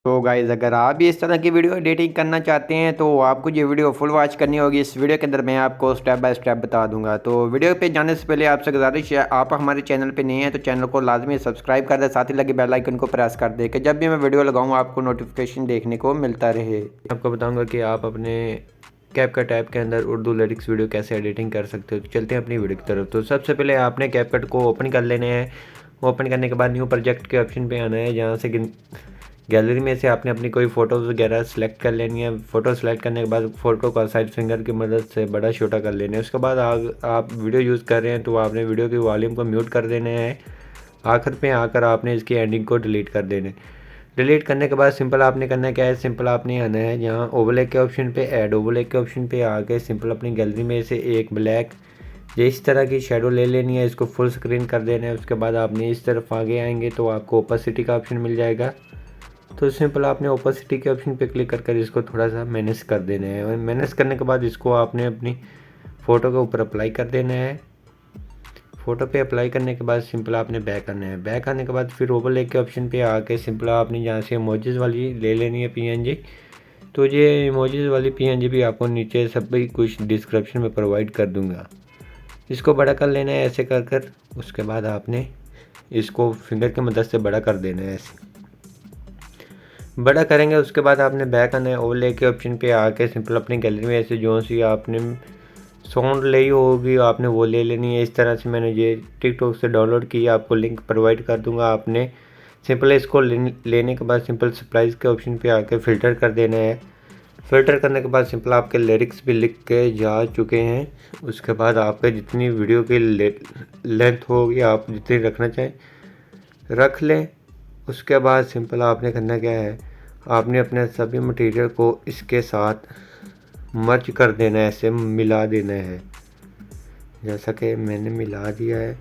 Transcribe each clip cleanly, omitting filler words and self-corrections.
तो गाइज़ अगर आप भी इस तरह की वीडियो एडिटिंग करना चाहते हैं तो आपको ये वीडियो फुल वॉच करनी होगी। इस वीडियो के अंदर मैं आपको स्टेप बाय स्टेप बता दूंगा। तो वीडियो पे जाने से पहले आपसे गुजारिश है, आप हमारे चैनल पे नए हैं तो चैनल को लाजमी सब्सक्राइब कर दें, साथ ही लगे बेल आइकन को प्रेस कर दें कि जब भी मैं वीडियो लगाऊँ आपको नोटिफिकेशन देखने को मिलता रहे। आपको बताऊँगा कि आप अपने कैपकट ऐप के अंदर उर्दू लिरिक्स वीडियो कैसे एडिटिंग कर सकते हो। तो चलते हैं अपनी वीडियो की तरफ। तो सबसे पहले आपने कैपकट को ओपन कर लेने हैं। ओपन करने के बाद न्यू प्रोजेक्ट के ऑप्शन पे आना है, जहाँ से गैलरी में से आपने अपनी कोई फ़ोटोज़ वगैरह सेलेक्ट कर लेनी है। फ़ोटो सेलेक्ट करने के बाद फ़ोटो का साइड फिंगर की मदद से बड़ा छोटा कर लेना है। उसके बाद आप वीडियो यूज़ कर रहे हैं तो आपने वीडियो की वॉल्यूम को म्यूट कर देना है। आखिर में आकर आपने इसकी एंडिंग को डिलीट कर देना है। डिलीट करने के बाद सिंपल आपने करना क्या है, सिंपल आपने आना है यहाँ ओवरले के ऑप्शन पे, ऐड ओवरले के ऑप्शन पे आके सिंपल अपनी गैलरी में से एक ब्लैक इस तरह की शेडो ले लेनी है, इसको फुल स्क्रीन कर देना है। उसके बाद आपने इस तरफ आगे आएंगे तो आपको ओपेसिटी का ऑप्शन मिल जाएगा। तो सिंपल आपने ओपेसिटी के ऑप्शन पे क्लिक कर इसको थोड़ा सा मैनेज कर देना है, और मैनेज करने के बाद इसको आपने अपनी फ़ोटो के ऊपर अप्लाई कर देना है। फ़ोटो पे अप्लाई करने के बाद सिंपल आपने बैक आना है। बैक आने के बाद फिर ओवरले के ऑप्शन पे आके सिंपल आपने यहाँ से इमोजीज़ वाली ले लेनी है पीएनजी। तो ये इमोजीज़ वाली पीएनजी भी आपको नीचे सब भी कुछ डिस्क्रिप्शन में प्रोवाइड कर दूँगा। इसको बड़ा कर लेना है ऐसे कर उसके बाद आपने इसको फिंगर की मदद से बड़ा कर देना है। ऐसे बड़ा करेंगे उसके बाद आपने बैक आना है। ओवरले के ऑप्शन पे आके सिंपल अपनी गैलरी में ऐसे जो सी आपने साउंड ली होगी आपने वो ले लेनी है। इस तरह से मैंने ये टिकटॉक से डाउनलोड की, आपको लिंक प्रोवाइड कर दूंगा। आपने सिंपल इसको लेने के बाद सिंपल सरप्राइज़ के ऑप्शन पे आके फ़िल्टर कर देना है। फ़िल्टर करने के बाद सिंपल आपके लिरिक्स भी लिख के जा चुके हैं। उसके बाद आपके जितनी वीडियो की लेंथ होगी आप जितनी रखना चाहें रख लें। उसके बाद सिंपल आपने करना क्या है, आपने अपने सभी मटेरियल को इसके साथ मर्ज कर देना है, ऐसे मिला देना है जैसा कि मैंने मिला दिया है।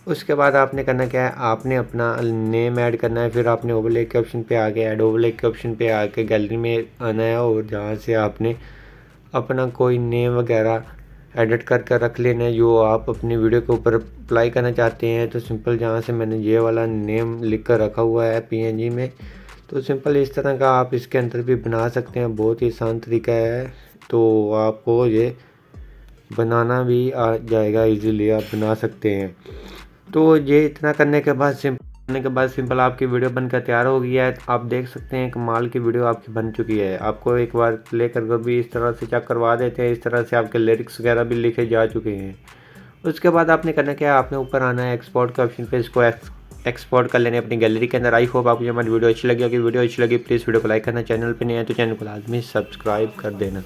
उसके बाद आपने करना क्या है, आपने अपना नेम ऐड करना है। फिर आपने ओवरले के ऑप्शन पे आके ऐड ओवरले के ऑप्शन पे आके गैलरी में आना है, और जहाँ से आपने अपना कोई नेम वगैरह एडिट करके रख लेना है जो आप अपनी वीडियो के ऊपर अप्लाई करना चाहते हैं। तो सिंपल जहाँ से मैंने ये वाला नेम लिख कर रखा हुआ है पीएनजी में, तो सिंपल इस तरह का आप इसके अंदर भी बना सकते हैं। बहुत ही आसान तरीका है, तो आपको ये बनाना भी आ जाएगा, इजीली आप बना सकते हैं। तो ये इतना करने के बाद सिंपल आपकी वीडियो बनकर तैयार हो गई है। आप देख सकते हैं कमाल की वीडियो आपकी बन चुकी है। आपको एक बार प्ले कर भी इस तरह से चेक करवा देते हैं। इस तरह से आपके लिरिक्स वगैरह भी लिखे जा चुके हैं। उसके बाद आपने करना क्या है, आपने ऊपर आना है एक्सपोर्ट के ऑप्शन पे, इसको एक्सपोर्ट कर लेने अपनी गैलरी के अंदर। आई होप आपको हमारी वीडियो अच्छी लगी होगी। वीडियो अच्छी लगी प्लीज़ वीडियो को लाइक करना, चैनल पे नहीं है तो चैनल को लाजमी सब्सक्राइब कर देना।